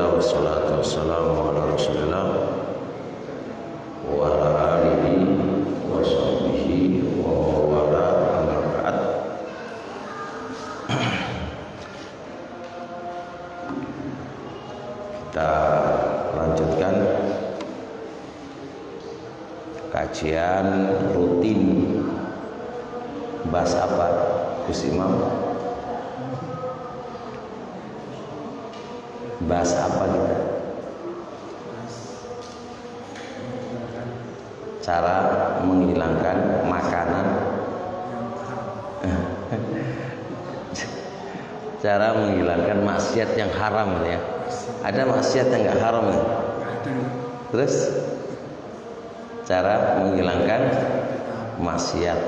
Alhamdulillah wassalatu wassalamu ala Rasulillah wa ala alihi wa sahbihi wa wala amma ba'd. Kita lanjutkan kajian rutin. Bahas apa, Gus Imam? Bahas apa kita? Cara menghilangkan makanan. Cara menghilangkan maksiat yang haram ya. Ada maksiat yang enggak haram ya? Terus cara menghilangkan maksiat.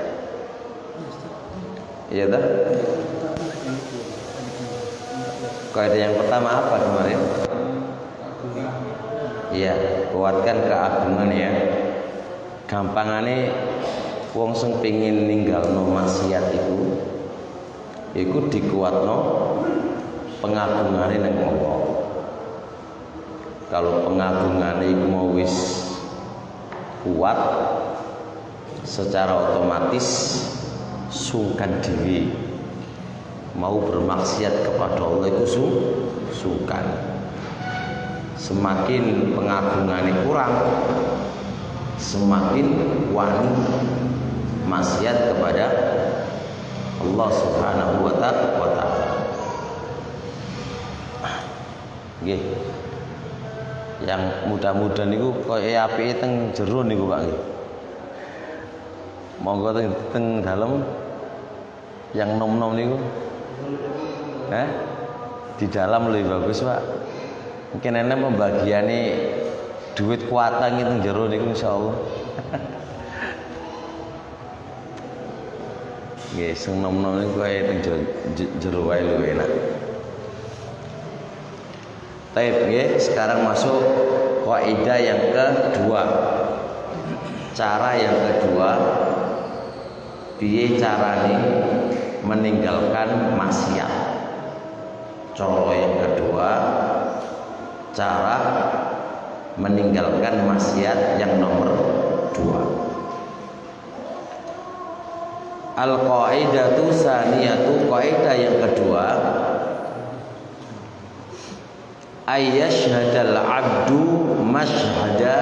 Iya dah. Kaidah yang pertama apa kemarin? Iya, kuatkan keagungan ya. Gampangane wong sing pengin ninggalno maksiat iku dikuatno pengagungane nang Allah. Kalau pengagungane iku mau wis kuat, secara otomatis sungkan diri. Mau bermaksiat kepada Allah itu sungkan. Semakin pengagungannya kurang, semakin wani maksiat kepada Allah Subhanahu wa ta'ala. Nggih. Yang mudah-mudah niku kaya apike teng jero niku Pak nggih. Monggo teng dalem yang nom-nom niku. Di dalam lebih bagus Pak. Mungkin enak pembagiane duit kuatan itu jero niku insyaallah. Nggih, sing nom-nom niku kaya teng jero wae luwih enak. Baik, nggih, sekarang masuk kaidah yang kedua. Cara yang kedua, piye carane meninggalkan maksiat. Contoh yang kedua, cara meninggalkan maksiat yang nomor 2. Al-qaidatu saniyatu, kaidah yang kedua, ayyashhadal abdu mashhada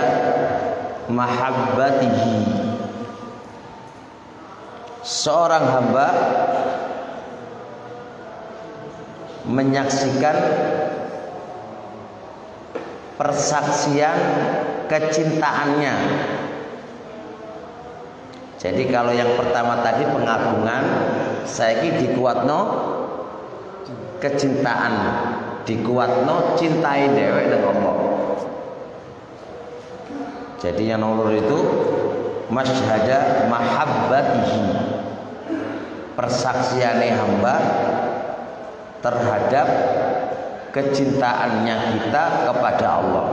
mahabbatihi. Seorang hamba menyaksikan persaksian kecintaannya. Jadi kalau yang pertama tadi pengagungan, saiki dikuatno kecintaan, dikuatno cintai dewek dengan Allah. Jadi yang nomor itu masyhada mahabbatihi, persaksiane hamba terhadap kecintaannya kita kepada Allah.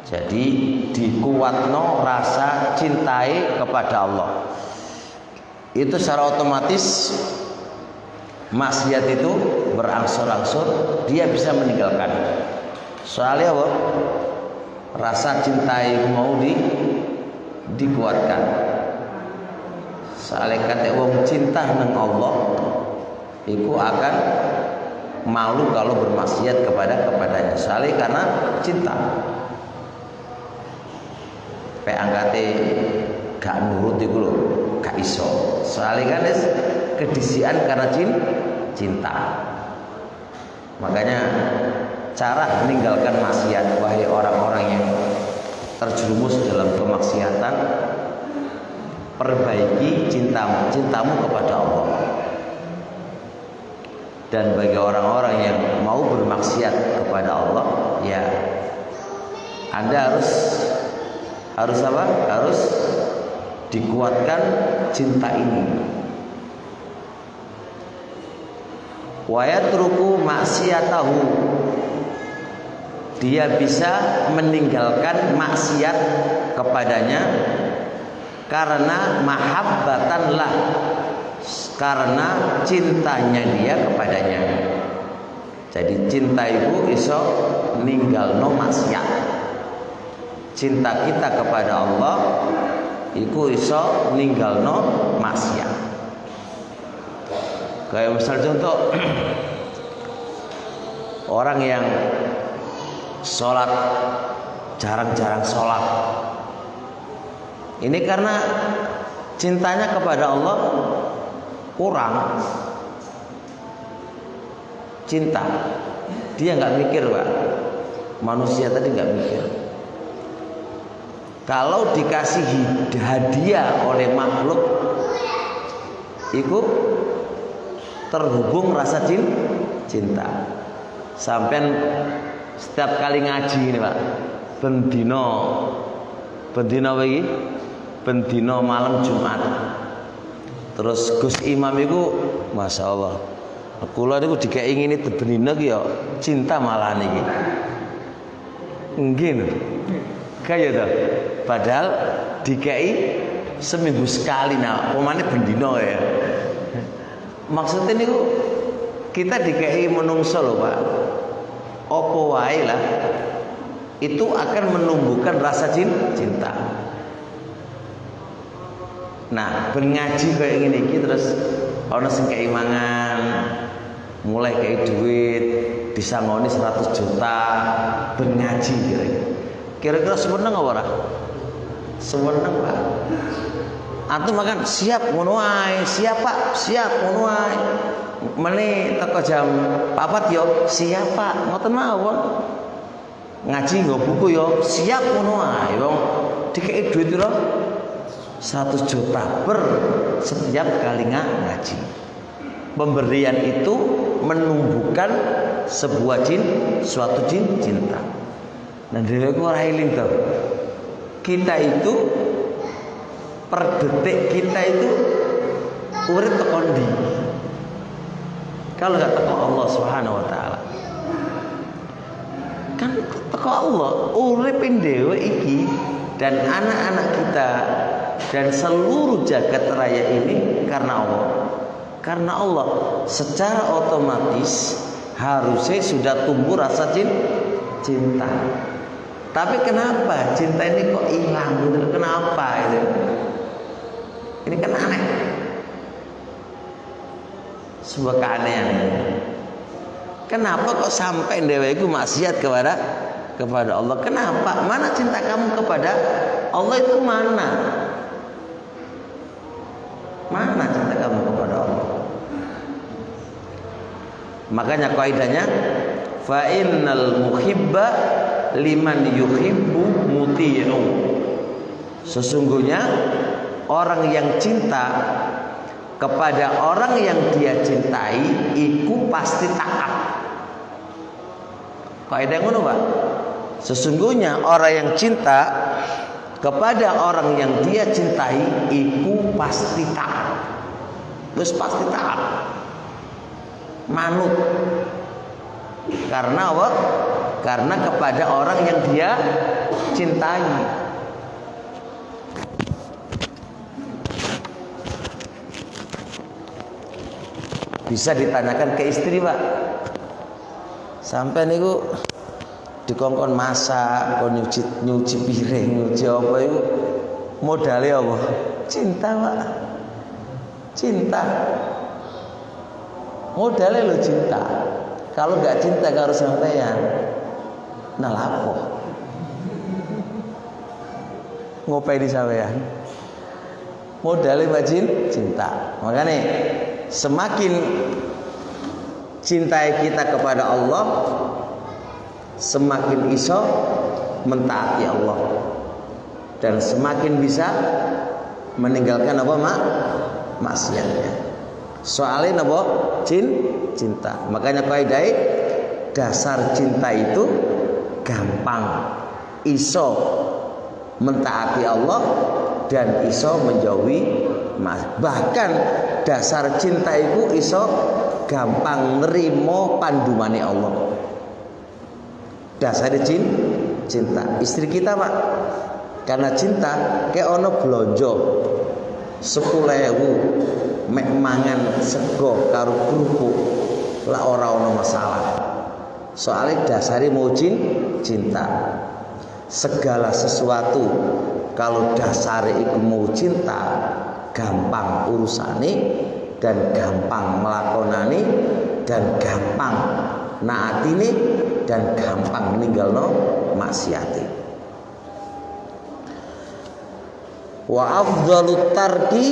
Jadi dikuatno rasa cintai kepada Allah. Itu secara otomatis maksiat itu berangsur-angsur dia bisa meninggalkan. Soalnya apa? Rasa cintai mau dikuatkan. Soalnya kata wong cinta nang Allah, iku akan malu kalau bermaksiat kepadanya. Soalnya karena cinta. Pe angkate gak nurut iku lho, gak iso. Soalnya kan kedisian karena cinta. Makanya cara meninggalkan maksiat, wahai orang-orang yang terjerumus dalam kemaksiatan, perbaiki cintamu kepada Allah. Dan bagi orang-orang yang mau bermaksiat kepada Allah, ya Anda harus apa? Harus dikuatkan cinta ini. Wa yatruku maksiatahu, dia bisa meninggalkan maksiat kepadanya karena mahabbatanlah, karena cintanya dia kepadanya. Jadi cinta itu iso ninggalno maksiat. Cinta kita kepada Allah iku iso ninggalno maksiat. Kayak misal contoh orang yang sholat jarang-jarang sholat, ini karena cintanya kepada Allah kurang. Cinta, dia nggak mikir Pak. Manusia tadi nggak mikir. Kalau dikasih hadiah oleh makhluk, itu terhubung rasa cinta. Sampai setiap kali ngaji ini Pak, bendino lagi, bendino malam Jumat. Terus Gus Imam itu, masya Allah, kula niku dikengini bendino ki ya cinta malah niki. Nggih. Kaya to. Padahal dikei seminggu sekali nah, pemane bendino ya. Maksudnya niku kita dikei menungso lho Pak. Apa wae lah itu akan menumbuhkan rasa cinta. Nah, ben ngaji kayak ngene iki terus ana sing kei mangan, mulai kei duit, disangoni 100 juta ben ngaji kira-kira semeneng apa ora? Semeneng Pak. Antum makan siap ngono wae, siap Pak, siap ngono wae. Mene teko jam 4 yo siap Pak, ngoten mawon. Ngaji nggo buku yo siap ngono wae. Wong dikeki duit piro? 100 juta per setiap kali ngaji. Pemberian itu menumbuhkan sebuah suatu cinta. Dan dhewe ku ora eling to. Kita itu per detik kita itu urip teko ndi? Kalau enggak teko Allah Subhanahu wa taala. Kan teko Allah, urip dhewe iki dan anak-anak kita dan seluruh jagat raya ini karena Allah. Karena Allah secara otomatis harusnya sudah tumbuh rasa cinta. Tapi kenapa cinta ini kok hilang? Kenapa itu? Ini kan aneh. Sebuah keanehan. Kenapa kok sampai dewa itu maksiat kepada Allah? Kenapa? Mana cinta kamu kepada Allah itu mana? Mana cinta kamu kepada Allah? Makanya kaidahnya fa innal muhibba liman yuhibbu muti'u. Sesungguhnya orang yang cinta kepada orang yang dia cintai iku pasti taat. Kaidah ngono Pak. Sesungguhnya orang yang cinta kepada orang yang dia cintai iku pasti taat. Terus pasti taat. Manut. Karena apa? Karena kepada orang yang dia cintai. Bisa ditanyakan ke istri Pak. Sampai niku dikongkon masak, kon nyuci piring, nyuci apa itu modalnya apa? Cinta Pak. Cinta. Modalnya lo cinta. Kalau nggak cinta karo sampean, nah lapo? Ngopai di sampean. Modalnya bajin cinta. Makanya semakin cintai kita kepada Allah, semakin iso mentaati Allah dan semakin bisa meninggalkan apa maksiatnya. Soalnya apa? Cinta. Makanya kaidah dasar cinta itu gampang, iso mentaati Allah dan iso menjauhi bahkan dasar cinta itu iso gampang nerimo pandumane Allah. Dasar cinta. Istri kita Pak, karena cinta kayak ono blonjo 10.000 mek mangan sego karo kerupuk lah ora ono masalah. Soalnya dasari mau cinta. Segala sesuatu kalau dasari iku mau cinta, gampang urusane dan gampang melakonani dan gampang naatine dan gampang ninggalno maksiate. Wa afdalut tarki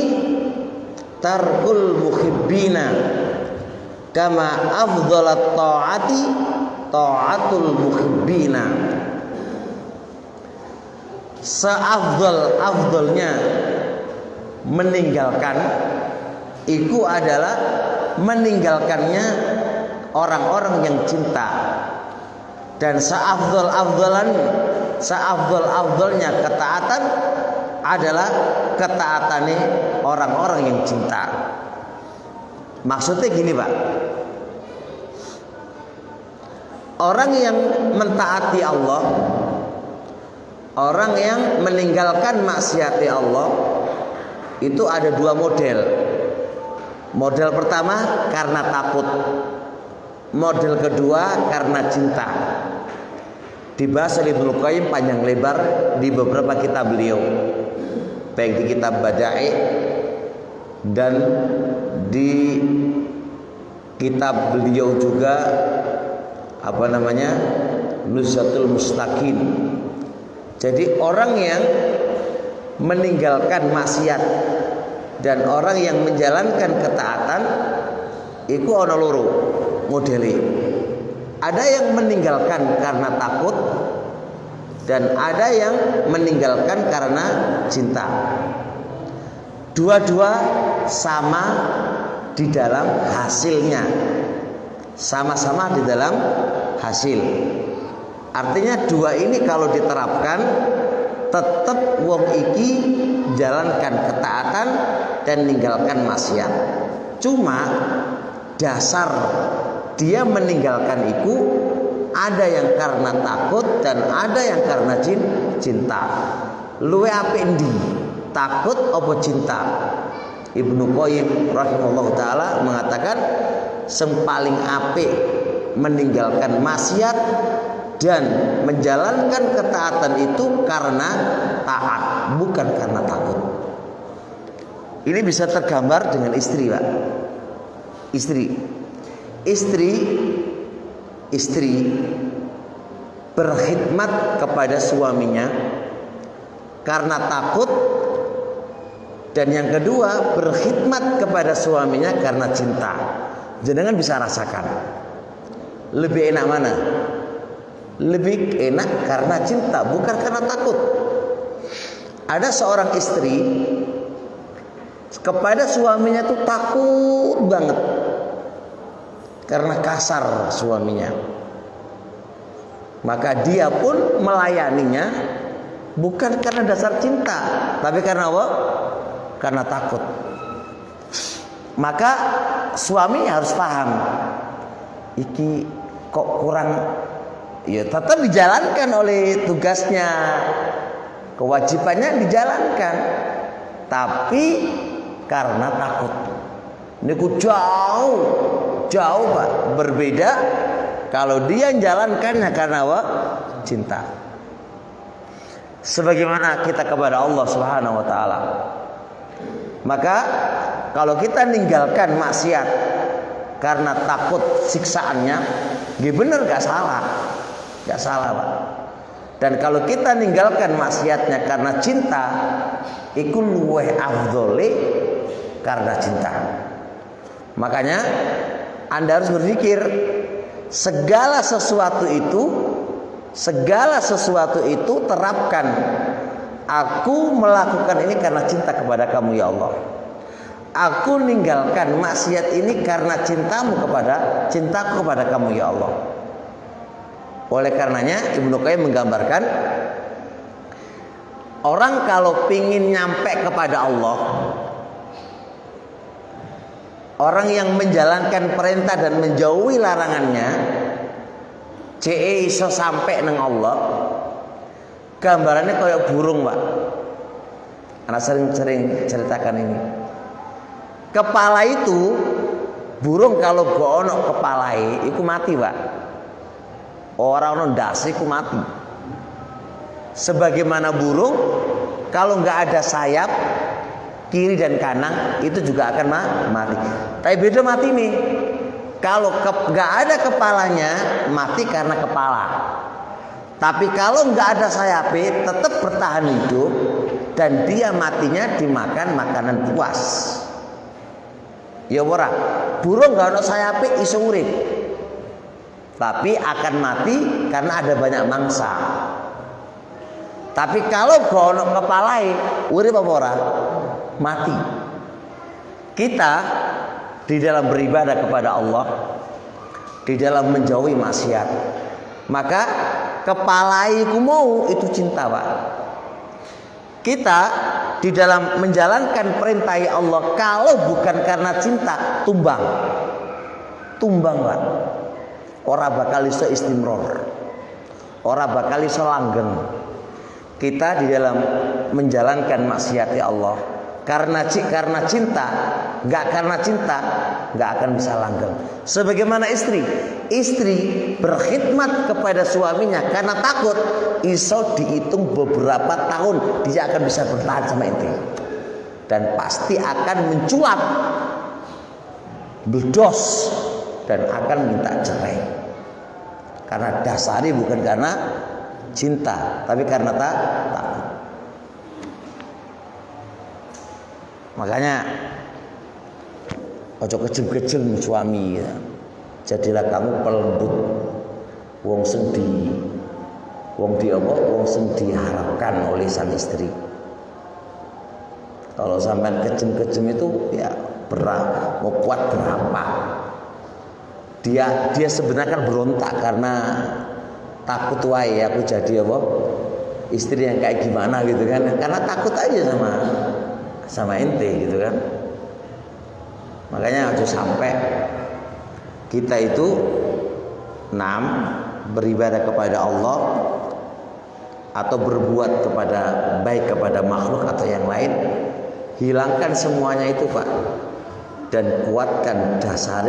tarkul muhibbina kama afdalat ta'ati ta'atul muhibbina. Seafdal-afdalnya meninggalkan itu adalah meninggalkannya orang-orang yang cinta, dan seafdal-afdalnya ketaatan adalah ketaatannya orang-orang yang cinta. Maksudnya gini Pak, orang yang mentaati Allah, orang yang meninggalkan maksiat Allah, itu ada dua model. Model pertama karena takut, model kedua karena cinta. Dibahas oleh Ibnu Qayyim panjang lebar di beberapa kitab beliau, baik di kitab Bada'i dan di kitab beliau juga Nuzhatul Mustaqim. Jadi orang yang meninggalkan maksiat dan orang yang menjalankan ketaatan itu ana loro modele. Ada yang meninggalkan karena takut dan ada yang meninggalkan karena cinta. Dua-dua sama di dalam hasilnya. Sama-sama di dalam hasil. Artinya dua ini kalau diterapkan tetap wong iki jalankan ketaatan dan ninggalkan maksiat. Cuma dasar dia meninggalkan itu ada yang karena takut dan ada yang karena cinta. Luwe apik endi? Takut apa cinta? Ibnu Qayyim rahimahullah taala mengatakan sing paling apik meninggalkan maksiat dan menjalankan ketaatan itu karena taat, bukan karena takut. Ini bisa tergambar dengan istri, Pak. Istri berkhidmat kepada suaminya karena takut, dan yang kedua berkhidmat kepada suaminya karena cinta. Jenengan bisa rasakan lebih enak mana? Lebih enak karena cinta, bukan karena takut. Ada seorang istri kepada suaminya tuh takut banget karena kasar suaminya. Maka dia pun melayaninya bukan karena dasar cinta, tapi karena apa? Karena takut. Maka suami harus paham, iki kok kurang, ya tetap dijalankan oleh tugasnya, kewajibannya dijalankan, tapi karena takut. Ini jauh Pak, berbeda kalau dia menjalankannya karena apa? Cinta. Sebagaimana kita kepada Allah Subhanahu wa taala. Maka kalau kita ninggalkan maksiat karena takut siksaannya, bener gak salah Pak. Dan kalau kita ninggalkan maksiatnya karena cinta, iku luweh afdhole karena cinta. Makanya Anda harus berpikir segala sesuatu itu terapkan. Aku melakukan ini karena cinta kepada kamu ya Allah. Aku ninggalkan maksiat ini karena cintaku kepada kamu ya Allah. Oleh karenanya Ibnu Qayyim menggambarkan, orang kalau pingin nyampe kepada Allah, orang yang menjalankan perintah dan menjauhi larangannya, iso sampai nang Allah. Gambarannya kayak burung, Pak. Anak sering ceritakan ini. Kepala itu, burung kalau gak ono kepalai, itu mati, Pak. Orang ndase ku mati. Sebagaimana burung kalau nggak ada sayap kiri dan kanan itu juga akan mati. Tapi beda mati nih. Kalau nggak ada kepalanya mati karena kepala. Tapi kalau nggak ada sayapnya tetap bertahan hidup dan dia matinya dimakan makanan buas. Ya ora, burung nggak ada sayapnya iso urip. Tapi akan mati karena ada banyak mangsa. Tapi kalau gak ono kepalai, urip apa ora? Mati. Kita di dalam beribadah kepada Allah, di dalam menjauhi maksiat, maka kepalai ku mau itu cinta, Pak. Kita di dalam menjalankan perintah Allah kalau bukan karena cinta, tumbang. Tumbang, Pak. Ora bakal iso istimror. Ora bakal iso langgeng. Kita di dalam menjalankan maksiat Allah karena cinta, nggak karena cinta nggak akan bisa langgeng. Sebagaimana istri berkhidmat kepada suaminya karena takut iso dihitung beberapa tahun dia akan bisa bertahan sama ente dan pasti akan mencuat, berdos dan akan minta cerai karena dasarnya bukan karena cinta tapi karena takut. Makanya ojo kejem-kejem suami ya. Jadilah kamu pelembut wong sing diharapkan oleh sang istri. Kalau sampai kejem-kejem itu ya mau kuat berapa? Dia sebenarnya kan berontak karena takut wae aku jadi istri yang kayak gimana gitu kan. Karena takut aja sama ente gitu kan. Makanya harus sampai kita itu beribadah kepada Allah atau berbuat baik kepada makhluk atau yang lain, hilangkan semuanya itu, Pak, dan kuatkan dasar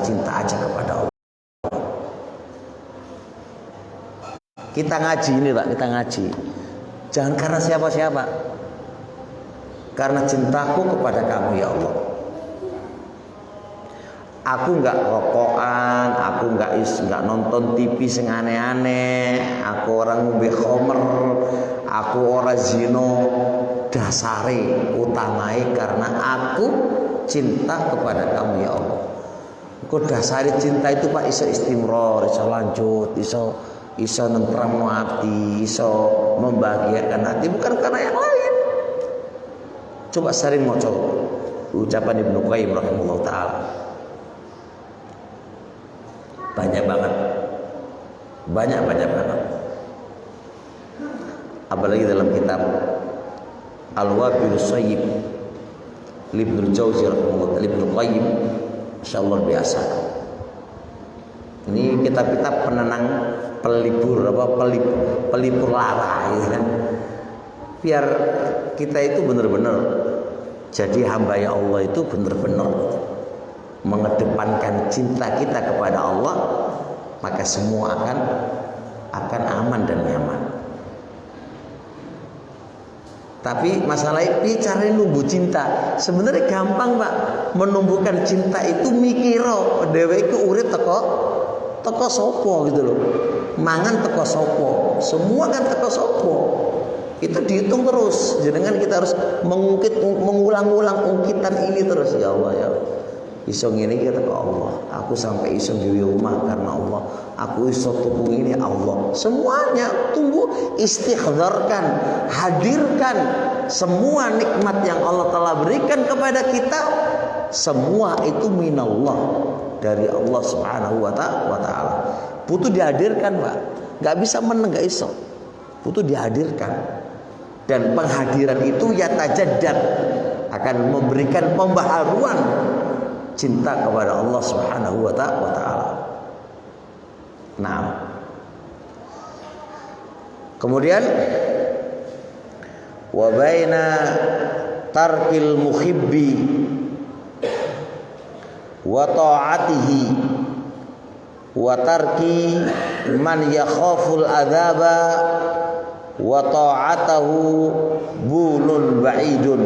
cinta aja kepada Allah. Kita ngaji ini, Pak, kita ngaji jangan karena siapa-siapa, karena cintaku kepada kamu ya Allah. Aku nggak rokokan, aku nggak nonton TV sing aneh-aneh, aku orang ngombe khamr, aku orang zino. Dasare utamai karena aku cinta kepada kamu ya Allah. Kok dasare cinta itu, Pak, iso istimror, iso lanjut, iso nentram hati, iso membahagiakan hati, bukan karena yang lain. Coba sering maca ucapan Ibnu Qayyim rahimahullah taala. Banyak banget. Apalagi dalam kitab Al-Wabilus Shayyib Ibnu Jauzi rahimahullah, Ibnu Qayyim, insyaallah biasa. Ini kitab-kitab penenang, pelipur lara gitu kan. Biar kita itu benar-benar jadi hamba ya Allah itu benar-benar mengedepankan cinta kita kepada Allah, maka semua akan aman dan nyaman. Tapi masalahnya bicara numbuh cinta sebenarnya gampang, Pak. Menumbuhkan cinta itu mikiro dhewe iku urip teko sopo gitu loh. Mangan teko sopo, semua kan teko sopo. Itu dihitung terus. Jenengan kita harus mengulang-ulang ungkitan ini terus. Ya Allah ya. Iso ngene iki kata Allah. Aku sampai iso duwe omah karena Allah. Aku iso tuku ini Allah. Semuanya tunggu, istighdharkan, hadirkan semua nikmat yang Allah telah berikan kepada kita. Semua itu minallah, dari Allah Subhanahu wa taala. Butuh dihadirkan, Pak. Enggak bisa meneng, enggak iso. Butuh dihadirkan. Dan penghadiran itu ya tajaddad, akan memberikan pembaharuan cinta kepada Allah Subhanahu wa taala. Nah, kemudian wa baina tarkil muhibbi wa ta'atihi wa tarki man yakhaful adzaba wa ta'atahu bulun ba'idun.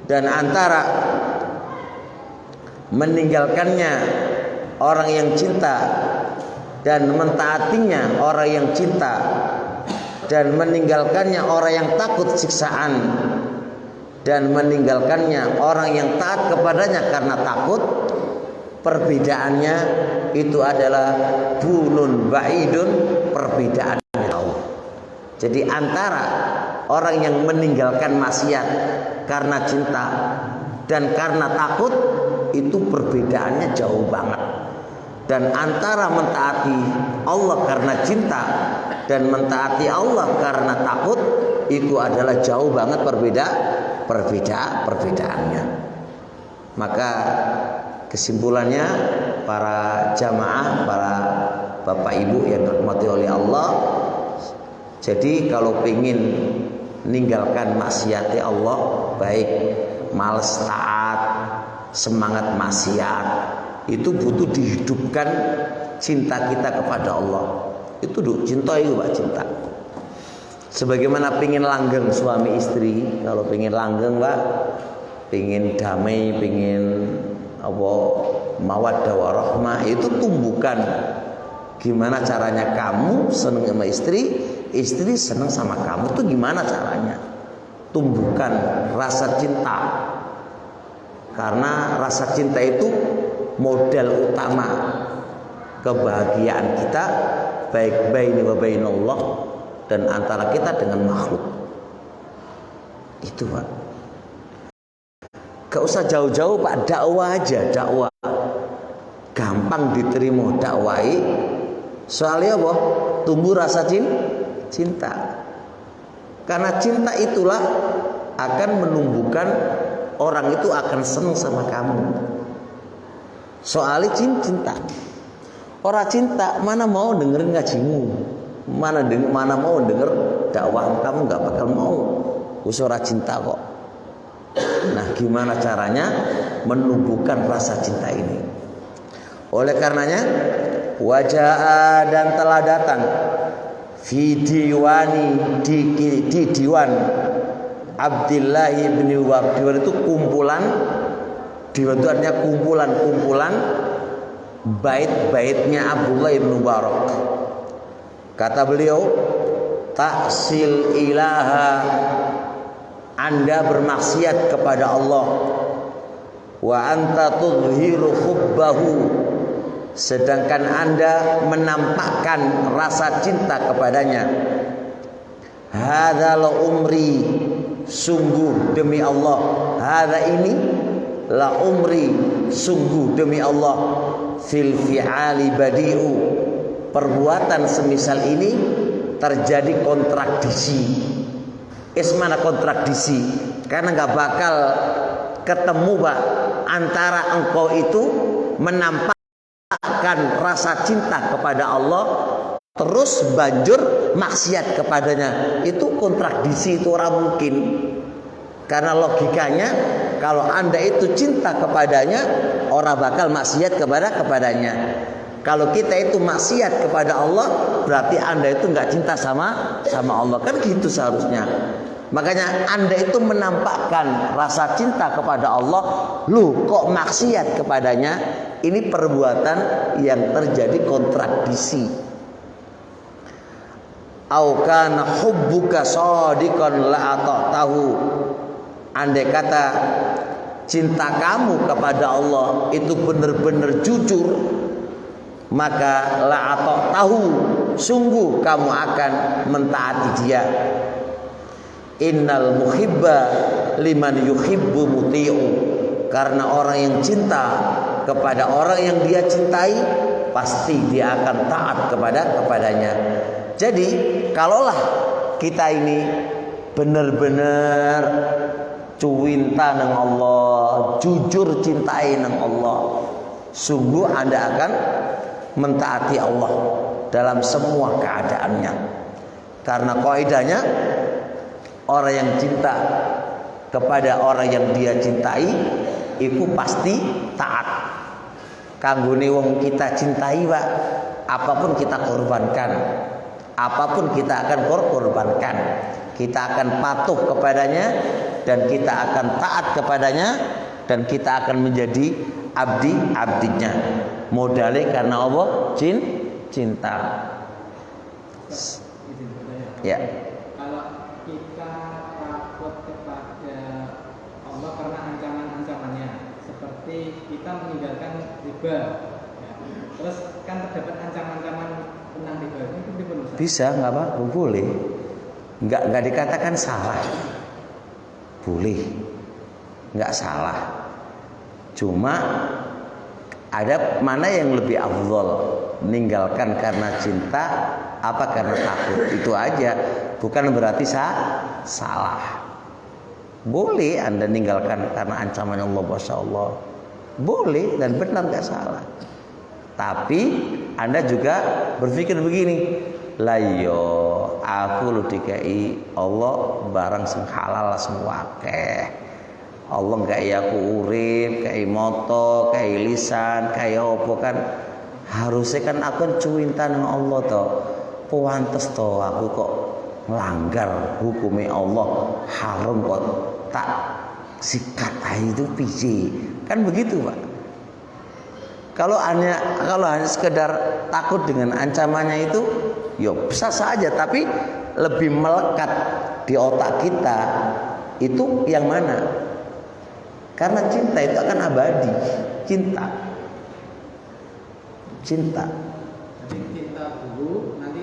Dan antara meninggalkannya orang yang cinta dan mentaatinya orang yang cinta, dan meninggalkannya orang yang takut siksaan, dan meninggalkannya orang yang taat kepadanya karena takut, perbedaannya itu adalah bunun ba'idun, perbedaan jauh. Jadi antara orang yang meninggalkan maksiat karena cinta dan karena takut, itu perbedaannya jauh banget. Dan antara mentaati Allah karena cinta dan mentaati Allah karena takut, itu adalah jauh banget perbedaannya. Maka kesimpulannya, para jamaah, para bapak ibu yang dirahmati oleh Allah, jadi kalau ingin meninggalkan maksiat Allah, baik males taat, semangat maksiat, itu butuh dihidupkan cinta kita kepada Allah. Itu cinta itu Pak, cinta. Sebagaimana pingin langgeng suami istri, kalau pingin langgeng Pak, pingin damai, pingin mawaddah warahmah, itu tumbuhkan. Gimana caranya kamu senang sama istri, istri senang sama kamu, itu gimana caranya? Tumbuhkan rasa cinta. Karena rasa cinta itu modal utama kebahagiaan kita, baik baini wa bainallah, dan antara kita dengan makhluk. Itu Pak. Gak usah jauh-jauh Pak, dakwah aja, dakwah. Gampang diterima dakwai. Soalnya apa? Tumbuh rasa cinta. Karena cinta itulah akan menumbuhkan orang itu akan senang sama kamu. Soalnya cinta. Orang cinta mana mau dengerin ngajimu, mana mau denger dakwah kamu, nggak bakal mau. Orang cinta kok. Nah, gimana caranya menumbuhkan rasa cinta ini? Oleh karenanya, wajah dan telah datang fi diwani di diwan Abdullah bin Wahab. Diwan itu kumpulan, diwan itu artinya kumpulan bait-baitnya Abdullah bin Mubarak. Kata beliau, taksil ilaha, Anda bermaksiat kepada Allah, wa anta tudhiru hubbahu, sedangkan Anda menampakkan rasa cinta kepadanya. Hadza la umri, sungguh demi Allah, hadza ini la umri, sungguh demi Allah, fil fi'ali badi'u, perbuatan semisal ini terjadi kontradiksi. Mana kontradiksi? Karena nggak bakal ketemu Pak antara engkau itu menampakkan rasa cinta kepada Allah terus banjur maksiat kepadanya. Itu kontradiksi, itu orang mungkin. Karena logikanya kalau Anda itu cinta kepadanya, orang bakal maksiat kepadanya. Kalau kita itu maksiat kepada Allah, berarti Anda itu nggak cinta sama Allah. Kan gitu seharusnya. Makanya Anda itu menampakkan rasa cinta kepada Allah, lu kok maksiat kepadanya. Ini perbuatan yang terjadi kontradiksi. Au kana hubbuka shadiqan la ata'tahu, andai kata cinta kamu kepada Allah itu benar-benar jujur, maka la ata'tahu, sungguh kamu akan mentaati dia. Innal muhibba liman yuhibbu muti'u, karena orang yang cinta kepada orang yang dia cintai, pasti dia akan taat kepadanya. Jadi kalaulah kita ini benar-benar cinta nang Allah, jujur cintai nang Allah, sungguh Anda akan mentaati Allah dalam semua keadaannya. Karena kaidahnya, orang yang cinta kepada orang yang dia cintai itu pasti taat. Kanggone wong kita cintai, Pak, apapun kita korbankan. Apapun kita akan korbankan. Kita akan patuh kepadanya dan kita akan taat kepadanya dan kita akan menjadi abdinya. Modalnya karena Allah cinta. Ya. Kalau kita takut kepada Allah karena ancaman-ancamannya, seperti kita meninggalkan riba, ya. Terus kan terdapat ancaman-ancaman tentang riba itu diperlukan. Bisa, nggak apa, boleh. Nggak dikatakan salah, boleh, nggak salah. Cuma ada mana yang lebih afdol, meninggalkan karena cinta apa karena takut, itu aja. Bukan berarti salah. Boleh Anda ninggalkan karena ancaman Allah, Masya Allah, boleh dan benar, nggak salah. Tapi Anda juga berpikir begini, lah yo aku lu dikai Allah barang sing halal semua akeh. Allah nggak aku urip, kayak moto, kayak lisan, kayak apa kan. Harusnya kan aku cuintan dengan Allah toh. Pantes toh aku kok melanggar hukumnya Allah, haram kok tak sikat itu piye. Kan begitu, Pak. Kalau hanya sekedar takut dengan ancamannya itu, ya bisa saja, tapi lebih melekat di otak kita itu yang mana? Karena cinta itu akan abadi. Cinta. Jadi cinta dulu, nanti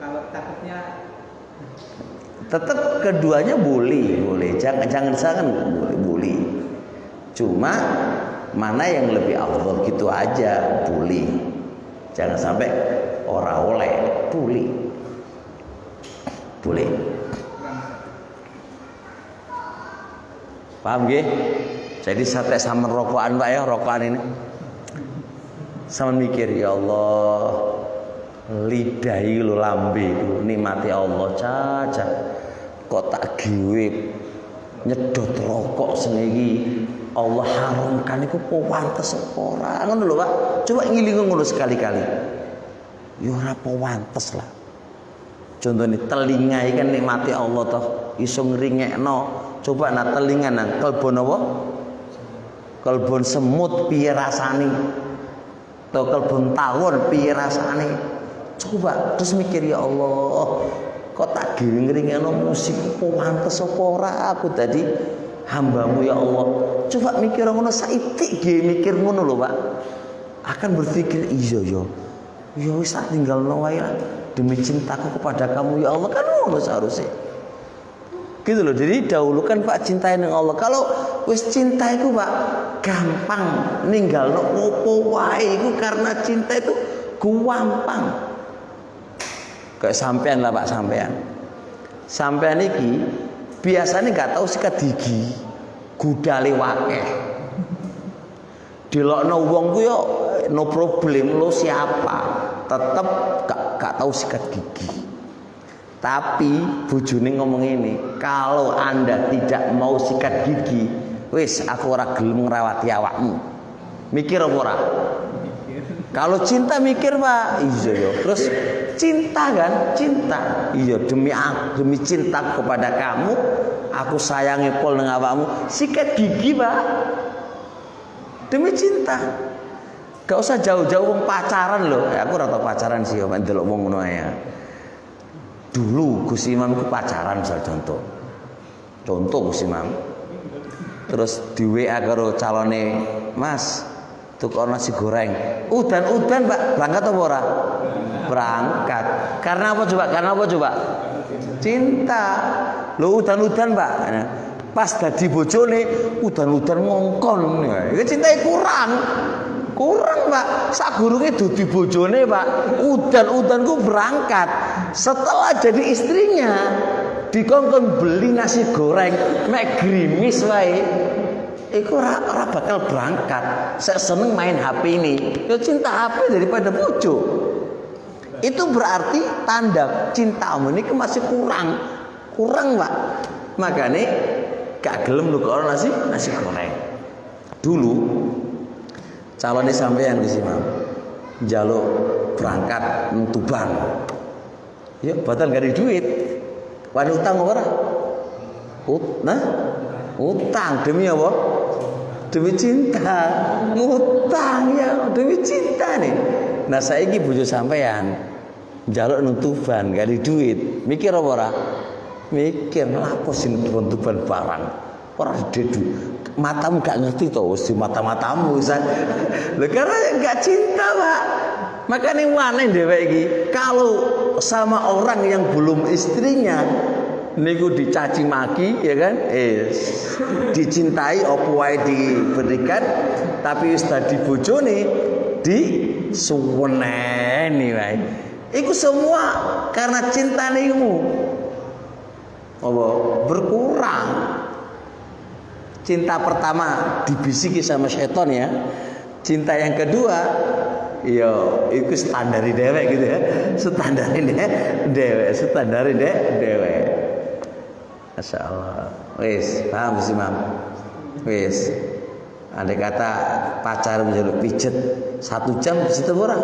kalau takutnya tetap keduanya boleh. Jangan boleh. Cuma mana yang lebih afdal gitu aja, boleh. Jangan sampai ora oleh, boleh. Paham nggih? Jadi sampai sama rokokan, Pak, ya, rokokan ini. Sama mikir, ya Allah, lidah iki lho, lambe iku nikmati Allah caca. Kok tak giwe nyedot rokok seniki Allah haramkan iku po pantes apa ora? Ngono lho, Pak. Coba ngiling ngono sekali-kali. Ya ora po pantes lah. Contohnya telinga iki kan nikmati Allah toh, iso ngringekno. Coba nak telinga nang kelbon apa? Kelbon semut piye rasane? Atau kelbon tawon piye rasane? Coba terus mikir, ya Allah, kok tak ngringekno musik po pantes apa ora aku tadi hambamu ya Allah. Coba mikir ngono saitik nggih, mikir ngono lho, Pak. Akan berpikir iya ya. Ya wis tak tinggalno wae lah demi cintaku kepada kamu ya Allah, kan ngono seharusnya. Gitu loh. Jadi dahulukan, Pak, cintai dengan Allah. Kalau wis cinta itu, Pak, gampang ninggalno opo wae iku karena cinta itu gampang. Kayak sampean lah, Pak, sampean iki biasanya nggak tahu sikat gigi, gudale wakeh. Delokno wong ku yo no problem, lo siapa, tetep gak tahu sikat gigi. Tapi bojone ngomong ini, kalau Anda tidak mau sikat gigi, wis aku ora gelem ngrawati awakmu. Mikir apa ora? Kalau cinta mikir, Pak. Iya yo. Terus cinta kan, cinta. Iya, demi cinta kepada kamu, aku sayangi pol nang awakmu, sikat gigi, Pak. Demi cinta. Gak usah jauh-jauh pacaran loh. Aku ora tau pacaran sih, mek ndelok wong ngono ae. Dulu Gus Imam ku pacaran, misal contoh Gus Imam. Terus di WA karo calone, Mas, tukar nasi goreng. Udan-udan, Pak, berangkat apa ora? Berangkat. Karena apa coba? Cinta. Lo udan-udan, Pak. Pas dadi bojone, udan-udan ngongkon. Iku cintae kurang, Pak. Sagurunge dadi bojone, Pak, udan-udan ku berangkat. Setelah jadi istrinya, dikongkon beli nasi goreng mek grimis wae. Iku ora bakal berangkat. Saya seneng main HP ini. Ya cinta HP daripada bojo. Itu berarti tanda cintamu ini masih kurang, Pak. Makanya gak gelem lu nasi goreng. Dulu calonnya sampean wis Imam. Njaluk berangkat nang Tuban. Ya batal gak ada duit. Wani utang apa ora? Utang demi apa? Demi cinta. Ngutang ya demi cinta nih. Nah saiki bojo sampean njaluk nang Tuban gak ada duit. Mikir apa ora? Mikir lapo sing Tuban barang. Ora dedu. Matamu gak ngerti toh wis mata-matamu wis. Lha karena gak cinta, Pak. Makanya waneh dhewek iki kalau sama orang yang belum istrinya niku dicaci maki ya kan? Dicintai opo wae diberikan tapi wis dadi bojone disuweneni wae. Iku semua karena cintane iku. Apa berkurang. Cinta pertama dibisiki sama setan ya. Cinta yang kedua yo iku standari dewek gitu ya. Standari dewek. Masyaallah. Wis, paham sih, Mam. Wis. Andai kata pacar njaluk pijet 1 jam pijet ora?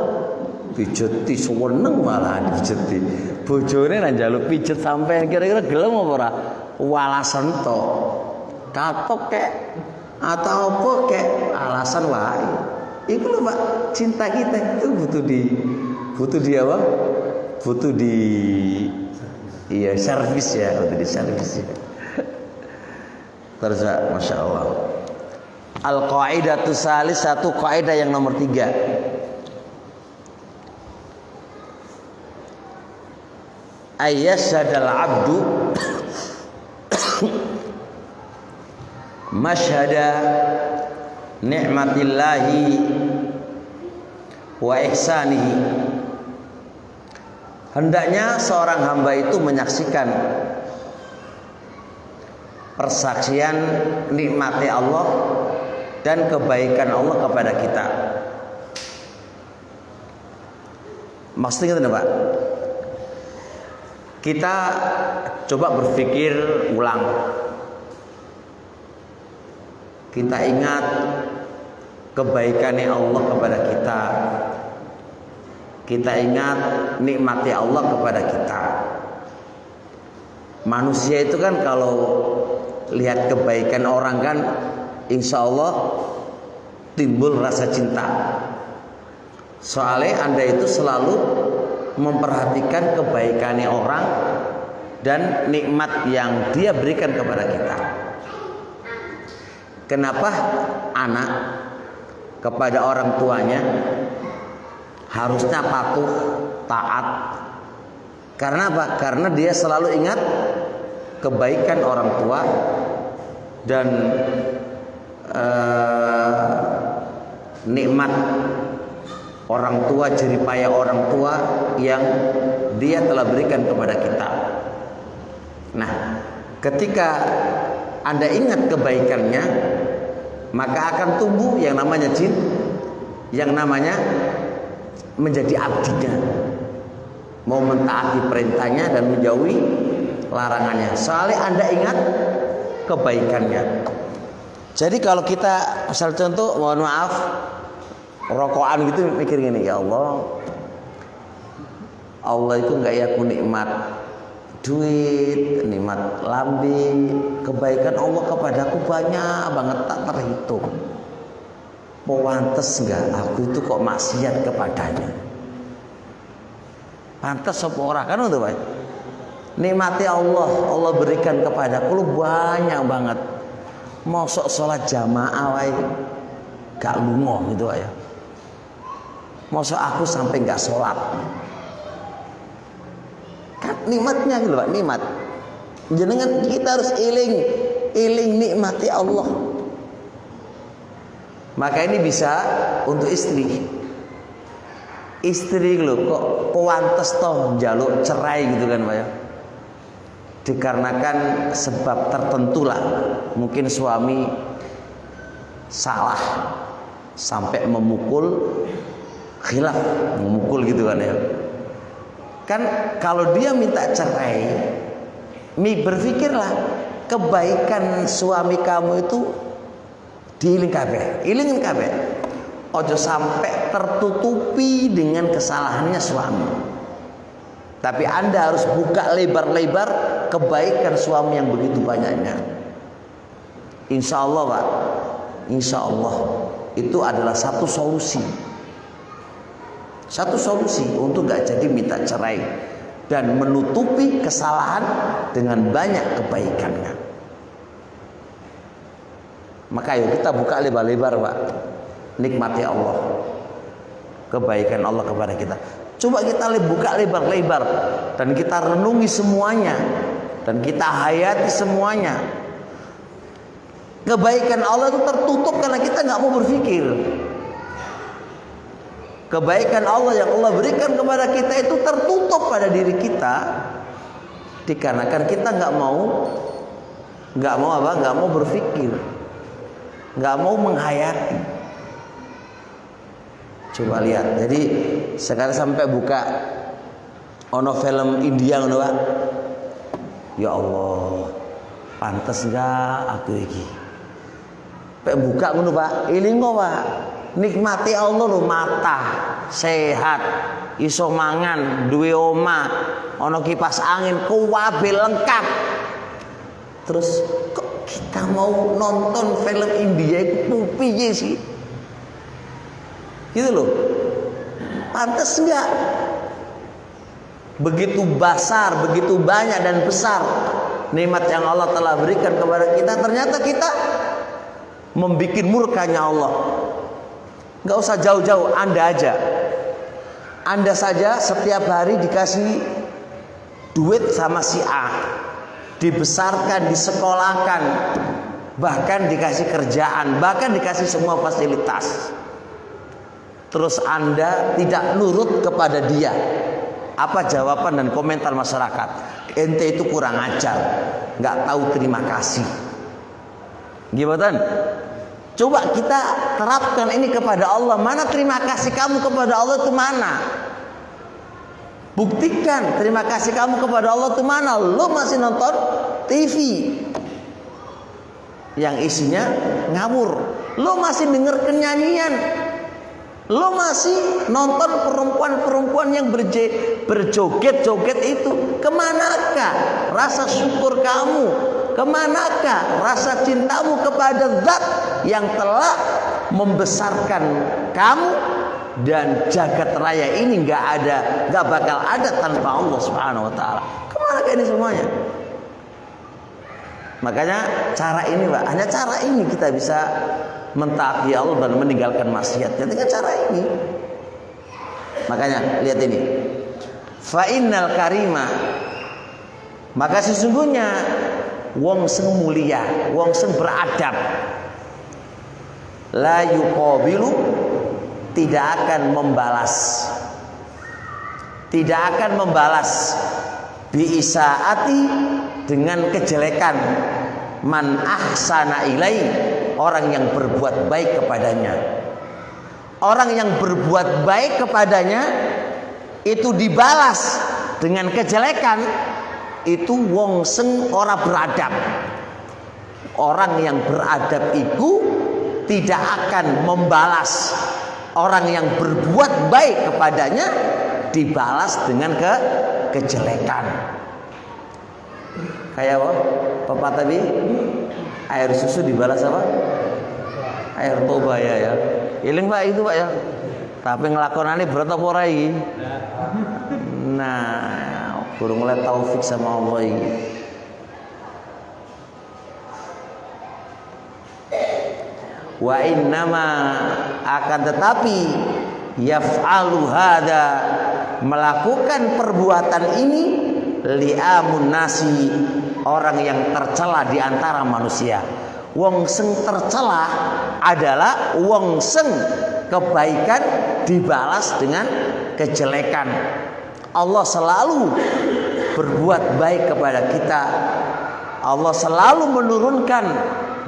Pijeti seneng malah dijeti. Bojone nang njaluk pijet sampean kira-kira gelem apa ora? Walasan tok. Katok kek atau apa kek alasan wae. Iku lho Pak, cinta kita itu butuh di apa? Butuh di servis ya, butuh di servis ya. Terus Masya Allah. Al-qaidatu salis, satu kaidah yang nomor 3. Ayyasadal abdu masyhada ni'matillahi wa ihsanihi. Hendaknya seorang hamba itu menyaksikan persaksian nikmati Allah dan kebaikan Allah kepada kita. Maksudnya itu Pak. Kita coba berpikir ulang. Kita ingat kebaikannya Allah kepada kita. Kita ingat nikmati Allah kepada kita. Manusia itu kan kalau lihat kebaikan orang kan insya Allah timbul rasa cinta. Soalnya Anda itu selalu memperhatikan kebaikannya orang dan nikmat yang dia berikan kepada kita. Kenapa anak kepada orang tuanya harusnya patuh, taat? Karena apa? Karena dia selalu ingat kebaikan orang tua dan nikmat orang tua, jeripaya orang tua yang dia telah berikan kepada kita. Nah, ketika Anda ingat kebaikannya, maka akan tumbuh yang namanya jin, yang namanya menjadi abdinya, mau mentaati perintahnya dan menjauhi larangannya. Soalnya Anda ingat kebaikannya. Jadi kalau kita misal contoh, mohon maaf, rokokan gitu mikir gini, ya Allah itu nggak ya aku nikmat duit, nikmat lambi, kebaikan Allah kepadaku banyak banget tak terhitung. Pantes nggak aku itu kok maksiat kepadanya? Pantes apa ora kan itu Pak? Nikmati Allah berikan kepadaku lu banyak banget. Mosok sholat jamaah wae gak lunga gitu ya. Mosok aku sampai gak sholat. Kan nikmatnya gitu Pak, nikmat. Jenengan kita harus iling nikmati Allah. Maka ini bisa untuk istri. Istri lho kok pantes toh njaluk cerai gitu kan Pak ya. Dikarenakan sebab tertentu lah. Mungkin suami salah sampai memukul, khilaf, memukul gitu kan ya. Kan kalau dia minta cerai, berpikirlah kebaikan suami kamu itu diiling kabeh, ilingin kabeh. ojo sampai tertutupi dengan kesalahannya suami. Tapi Anda harus buka lebar-lebar kebaikan suami yang begitu banyaknya. Insya Allah Pak, insya Allah itu adalah satu solusi untuk gak jadi minta cerai dan menutupi kesalahan dengan banyak kebaikannya. Maka yuk kita buka lebar-lebar Pak, nikmati Allah, kebaikan Allah kepada kita. Coba kita buka lebar-lebar dan kita renungi semuanya dan kita hayati semuanya. Kebaikan Allah itu tertutup karena kita nggak mau berpikir. Kebaikan Allah yang Allah berikan kepada kita itu tertutup pada diri kita dikarenakan kita nggak mau berpikir, nggak mau menghayati. Coba lihat, jadi sekarang sampai buka ono film India ngono Pak. Ya Allah, pantas enggak aku iki. Pek buka ngono Pak, ilingo Pak. Nikmati Allah lho, mata sehat, iso mangan, duwe omah, ono kipas angin, kuwabe lengkap. Terus kok kita mau nonton film India iku piye sih? Gitu loh. Pantas enggak? Begitu besar, begitu banyak dan besar nikmat yang Allah telah berikan kepada kita, ternyata kita membikin murkanya Allah. Enggak usah jauh-jauh, Anda aja. Anda saja setiap hari dikasih duit sama si A, dibesarkan, disekolahkan, bahkan dikasih kerjaan, bahkan dikasih semua fasilitas. Terus Anda tidak nurut kepada dia. Apa jawaban dan komentar masyarakat? Ente itu kurang ajar, nggak tahu terima kasih. Gimana? Coba kita terapkan ini kepada Allah. Mana terima kasih kamu kepada Allah itu mana? Buktikan terima kasih kamu kepada Allah itu mana? Lo masih nonton TV yang isinya ngawur. Lo masih denger kenyanyian. Lo masih nonton perempuan-perempuan yang berjoget-joget itu. Kemanakah rasa syukur kamu? Kemanakah rasa cintamu kepada Zat yang telah membesarkan kamu? Dan jagat raya ini gak bakal ada tanpa Allah Subhanahu Wa Taala. Kemanakah ini semuanya? Makanya cara ini Pak, hanya cara ini kita bisa mentaati Allah dan meninggalkan maksiat dengan cara ini. Makanya lihat ini, fa innal karima, maka sesungguhnya wong sing mulia, wong sing beradab, la yuqabilu, tidak akan membalas bi isaati, dengan kejelekan, man ahsana ilai, orang yang berbuat baik kepadanya. Orang yang berbuat baik kepadanya itu dibalas dengan kejelekan, itu wong sing ora beradab. Orang yang beradab itu tidak akan membalas orang yang berbuat baik kepadanya, dibalas dengan kejelekan. Kayak apa? Bapak tadi air susu dibalas apa? Air toba ya. Iling Pak itu Pak ya. Tapi ngelakonane berat apa ora iki? Nah, burung oleh taufik sama Allah iki. Wa innama, akan tetapi yaf'alu hada, melakukan perbuatan ini li'amun nasi, orang yang tercela di antara manusia. Wong sing tercela adalah wong sing kebaikan dibalas dengan kejelekan. Allah selalu berbuat baik kepada kita. Allah selalu menurunkan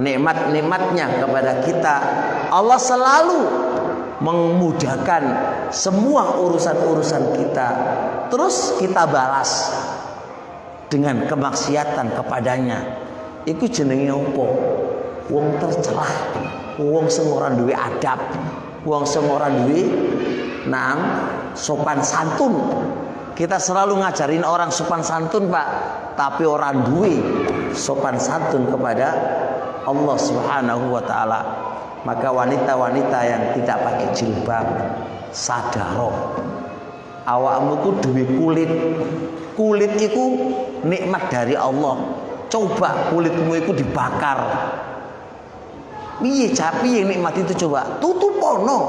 nikmat-nikmatnya kepada kita. Allah selalu memudahkan semua urusan-urusan kita. Terus kita balas dengan kemaksiatan kepadanya. Iku jenenge opo? Wong tercelah, wong sing ora duwe adab. Wong semua orang duwe sopan santun. Kita selalu ngajarin orang sopan santun, Pak, tapi orang duwe sopan santun kepada Allah Subhanahu wa taala. Maka wanita-wanita yang tidak pakai jilbab, sadaro. Awakmu ku duwe kulit. Kulit itu nikmat dari Allah. Coba kulitmu itu dibakar. Piye yang nikmat itu coba? Tutupono.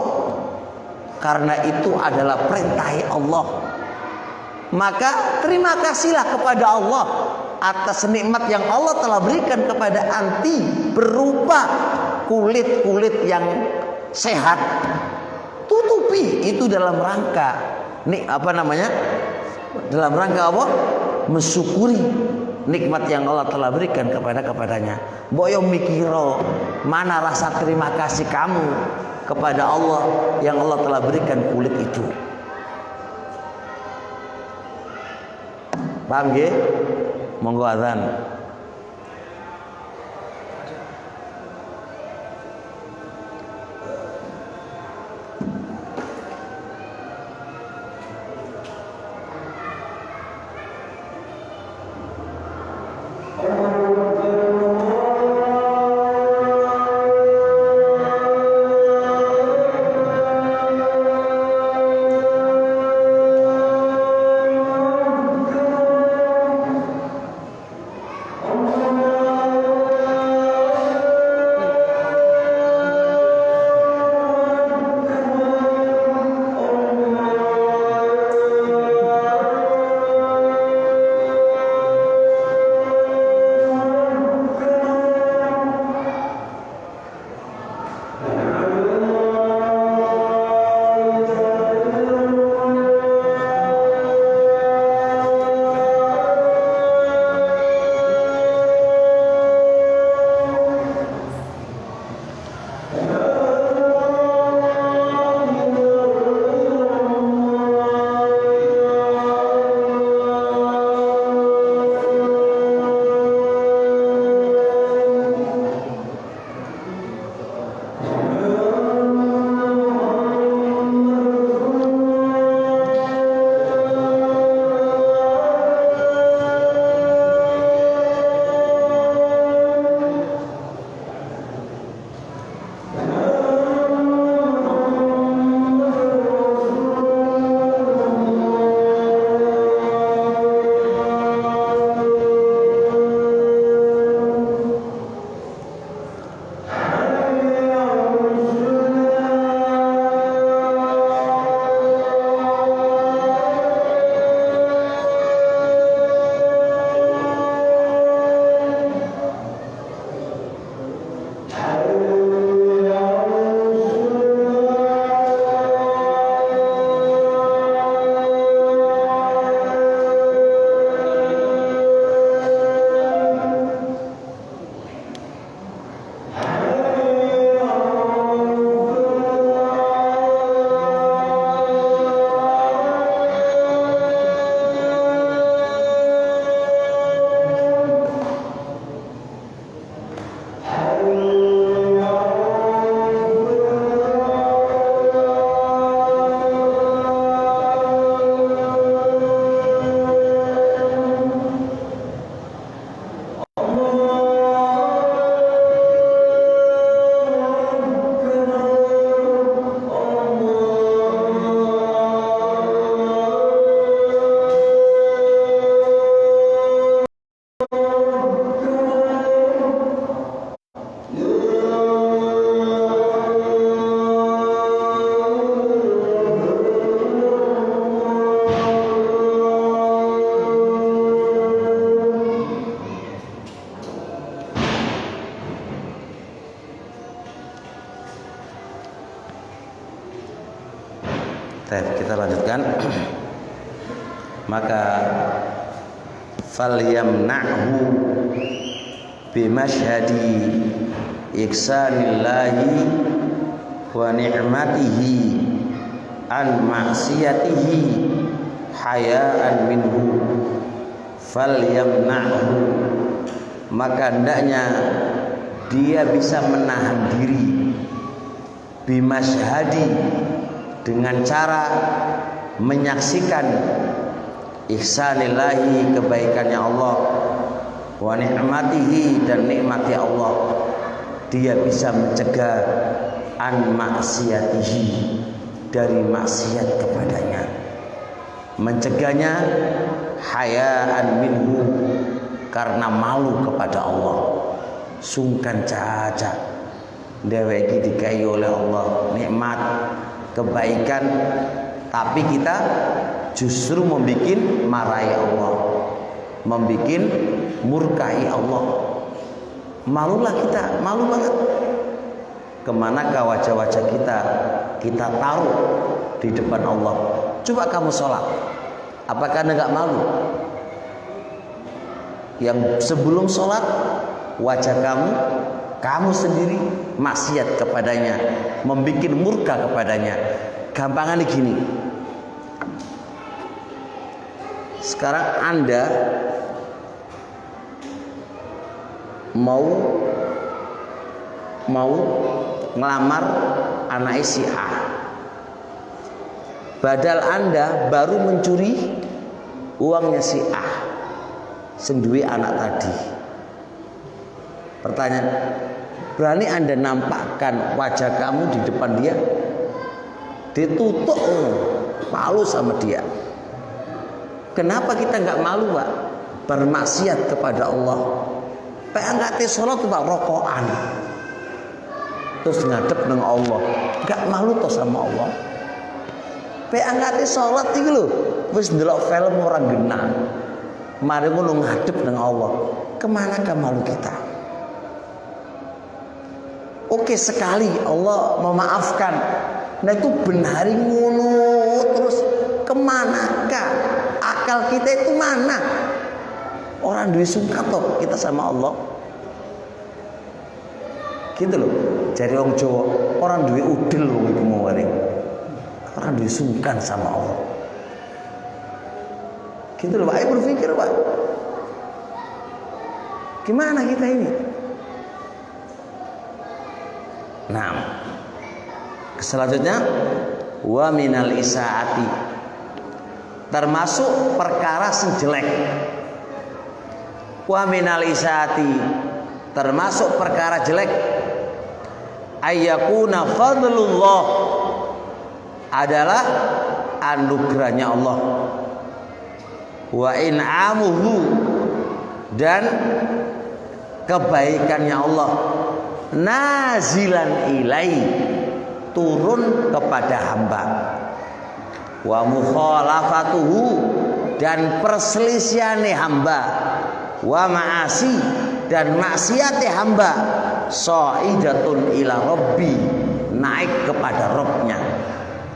Karena itu adalah perintah Allah. Maka terima kasihlah kepada Allah atas nikmat yang Allah telah berikan kepada anti berupa kulit-kulit yang sehat. Tutupi itu dalam rangka dalam rangka apa? Mensyukuri nikmat yang Allah telah berikan kepadanya. Mbok yo mikiro mana rasa terima kasih kamu kepada Allah yang Allah telah berikan kulit itu. Paham nggih? Monggo azan. Kita lanjutkan. Maka falyamna'hu bimashhadi iksanillahi wa ni'matihi an ma'siyatihi hayaan minhu. Falyamna'hu, maka hendaknya dia bisa menahan diri bimasyhadi, dengan cara menyaksikan ihsanillahi, kebaikannya Allah, wa ni'matihi, dan nikmati Allah, dia bisa mencegah an maksiatihi, dari maksiat kepadanya, mencegahnya hayaan minhu, karena malu kepada Allah, sungkan caca dheweke dikai oleh Allah nikmat kebaikan, tapi kita justru membuat marahi Allah, membuat murkai Allah. Malulah kita, malu banget. Kemanakah wajah-wajah kita taruh di depan Allah? Coba kamu sholat, apakah Anda nggak malu? Yang sebelum sholat wajah kamu sendiri maksiat kepadanya, membuat murka kepadanya. Gampangannya gini, sekarang Anda mau ngelamar anak si A, padahal Anda baru mencuri uangnya si A sing duwe anak tadi. Pertanyaan, berani Anda nampakkan wajah kamu di depan dia? Ditutup malu sama dia. Kenapa kita nggak malu, Pak? Bermaksiat kepada Allah. Pak angkat sholat tuh Pak, rokokan terus ngadep dengan Allah, nggak malu toh sama Allah. Pak angkat sholat itu loh, wis ndelok film orang genah, mari ngono ngadep dengan Allah. Kemana malu kita? Oke sekali Allah memaafkan, nah itu benari ngono terus, kemanakah akal kita itu mana? Orang duwe sungkan toh kita sama Allah, gitu loh. Jadi orang Jawa, orang duwe udel wong iku mau waring, orang duwe sungkan sama Allah, gitu loh Pak. Ayo berpikir Pak, gimana kita ini? Nah, selanjutnya wa minal isaati, termasuk perkara sing jelek. Wa minal isaati, termasuk perkara jelek, ayyakuna fadlullah, adalah anugerahnya Allah, wa in'amuhu, dan kebaikannya Allah, nazilan ilai, turun kepada hamba, wa mukhalafatuhu, dan perselisihannya hamba, wa ma'asi, dan maksiatnya hamba, sa'idatun ila rabbi, naik kepada Rabbnya.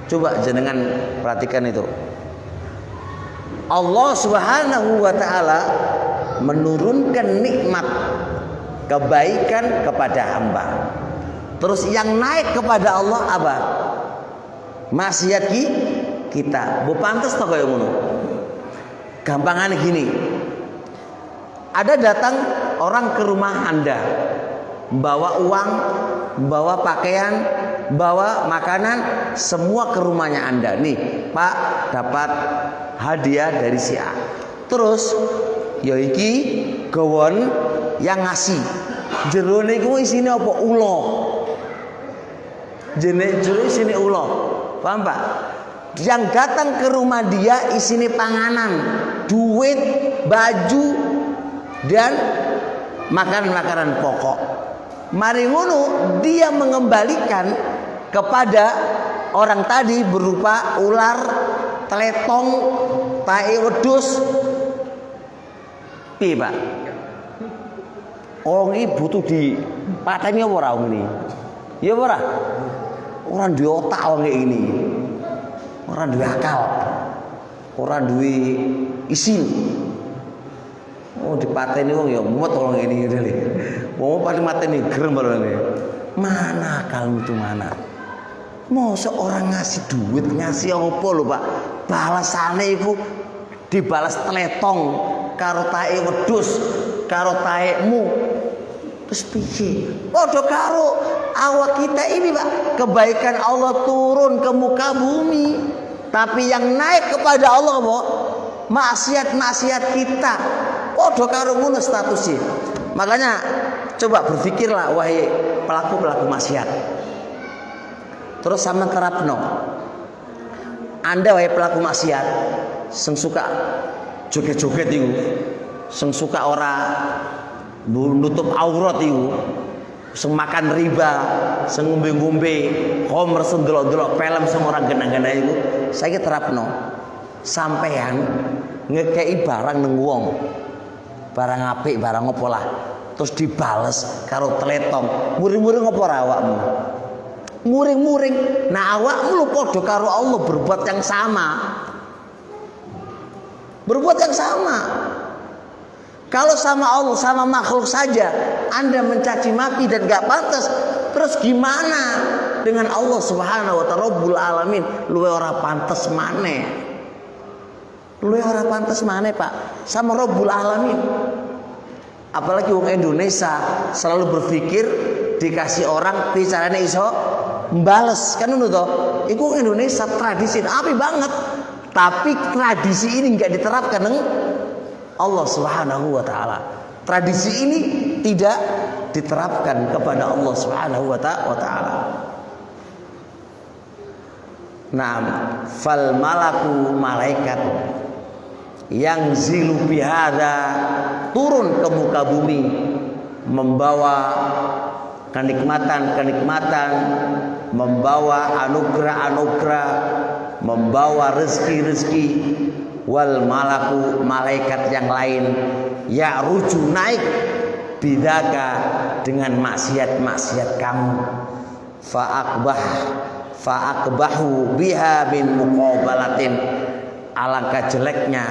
Coba jenengan perhatikan itu. Allah Subhanahu wa ta'ala menurunkan nikmat kebaikan kepada hamba. Terus yang naik kepada Allah apa? Maksiat kita. Bu pantes toh kaya ngono. Gampangan gini. Ada datang orang ke rumah Anda, bawa uang, bawa pakaian, bawa makanan, semua ke rumahnya Anda. Nih, Pak, dapat hadiah dari si A. Terus ya iki gawon yang ngasih. Jerone iku isine apa? Ula. Jero isine ula. Paham, Pak? Yang datang ke rumah dia isine panganan, duit, baju, dan makanan-makanan pokok. Mari ngono dia mengembalikan kepada orang tadi berupa ular, teletong, tae wedhus. Piye, Pak? Orang ini butuh di pateni apa ora ngene? Ya ora. Ora duwe otak wong ini. Ora duwe akal. Ora duwe isin. Oh dipateni wong ya mumet wong ini ngene lho. Wong paling mateni gerem balane. Mana akalmu itu mana? Masa orang ngasih duit, ngasih apa lho, Pak? Balasane iku dibalas teletong karo tae wedhus, karo taekmu. Terus piye? Padha karo awak kita ini Pak, kebaikan Allah turun ke muka bumi, tapi yang naik kepada Allah Pak, maksiat-maksiat kita. Podo karo ngono statusnya. Makanya coba berpikirlah wahai pelaku-pelaku maksiat. Terus sama terapno. Anda wahai pelaku maksiat, sing suka joget-joget iku, sing suka ora nutup aurat iku, sing makan riba, sing ngombe-ngombe, homer sing delok-delok film sing ora gena-gena iku, saiki terapno. Sampean ngekei barang nang wong. Barang apik, barang apa lah. Terus dibales karo teletong. Muring-muring apa ora awakmu? Muring-muring. Nah awakmu lu padha karo Allah berbuat yang sama. Berbuat yang sama. Kalau sama Allah, sama makhluk saja Anda mencaci maki dan gak pantas, terus gimana dengan Allah Subhanahu wa ta'ala Rabbul Alamin? Luwe ora pantes maneh. Luwe ora pantes maneh Pak sama Rabbul Alamin. Apalagi wong Indonesia selalu berpikir dikasih orang bicaranya iso mbales kan ngono to. Iku Indonesia tradisi api banget. Tapi tradisi ini enggak diterapkan neng Allah Subhanahu wa taala. Tradisi ini tidak diterapkan kepada Allah Subhanahu wa taala. Naam, fal malaku malaikat yang zilu bihada turun ke muka bumi membawa kenikmatan-kenikmatan, membawa anugerah-anugerah, membawa rezeki-rezeki. Wal malaku malaikat yang lain ya ruju naik bidaka dengan maksiat-maksiat kamu. Fa'akbahu biha min muqabalatin. Alangkah jeleknya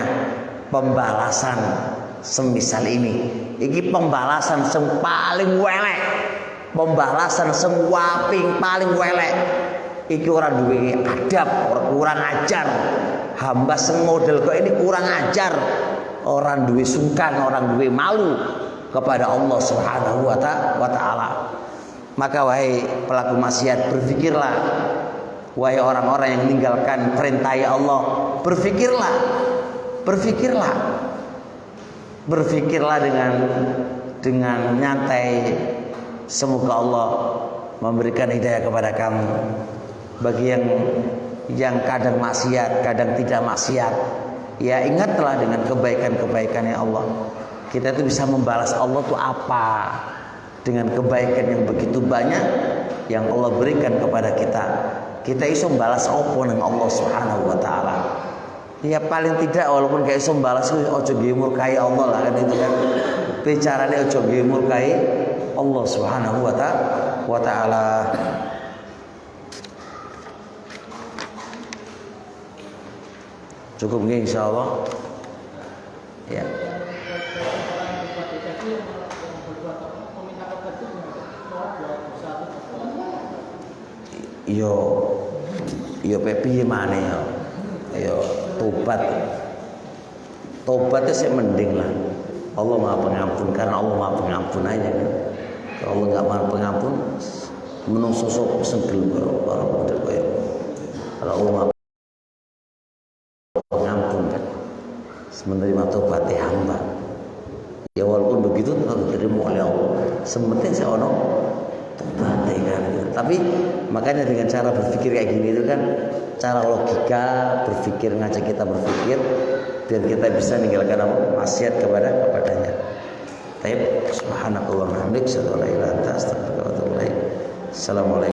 pembalasan semisal ini. Iki pembalasan sing paling welek. Pembalasan sing waping paling welek. Iki orang duwe adab, kurang ajar. Hamba sing model kok ini kurang ajar. Orang duwe sungkan, orang duwe malu kepada Allah Subhanahu wa taala. Maka wahai pelaku maksiat, berpikirlah. Wahai orang-orang yang meninggalkan perintah Allah, berpikirlah. Berpikirlah dengan nyantai. Semoga Allah memberikan hidayah kepada kamu. Bagi yang kadang maksiat, kadang tidak maksiat, ya ingatlah dengan kebaikan-kebaikannya Allah. Kita itu bisa membalas Allah itu apa? Dengan kebaikan yang begitu banyak yang Allah berikan kepada kita. Kita iso membalas apa nang Allah Subhanahu wa taala. Ya paling tidak walaupun kayak iso membalas ojo murkai Allah lah kan itu kan. Bicarane ojo murkai Allah Subhanahu wa taala. Cukup nggih insyaallah. Ya. Yo piye maneh yo. Yo tobat. Tobat itu mending lah. Allah Maha Pengampun karena Allah Maha Pengampun aja kan. Kalau Allah enggak Maha Pengampun menungso sapa senggel karo model koyo. Kalau Allah Maha Pengampun kan. Menerima tobat hamba. Ya walaupun begitu tetap diterima oleh Allah. Sementing saya ono tobat kan. Tapi makanya dengan cara berpikir kayak gini itu kan cara logika berpikir, ngajak kita berpikir biar kita bisa meninggalkan maksiat kepadanya. Baik, subhanakallahumma wa bihamdika asyhadu an la ilaha illa anta astaghfiruka wa atubu ilaik. Assalamualaikum.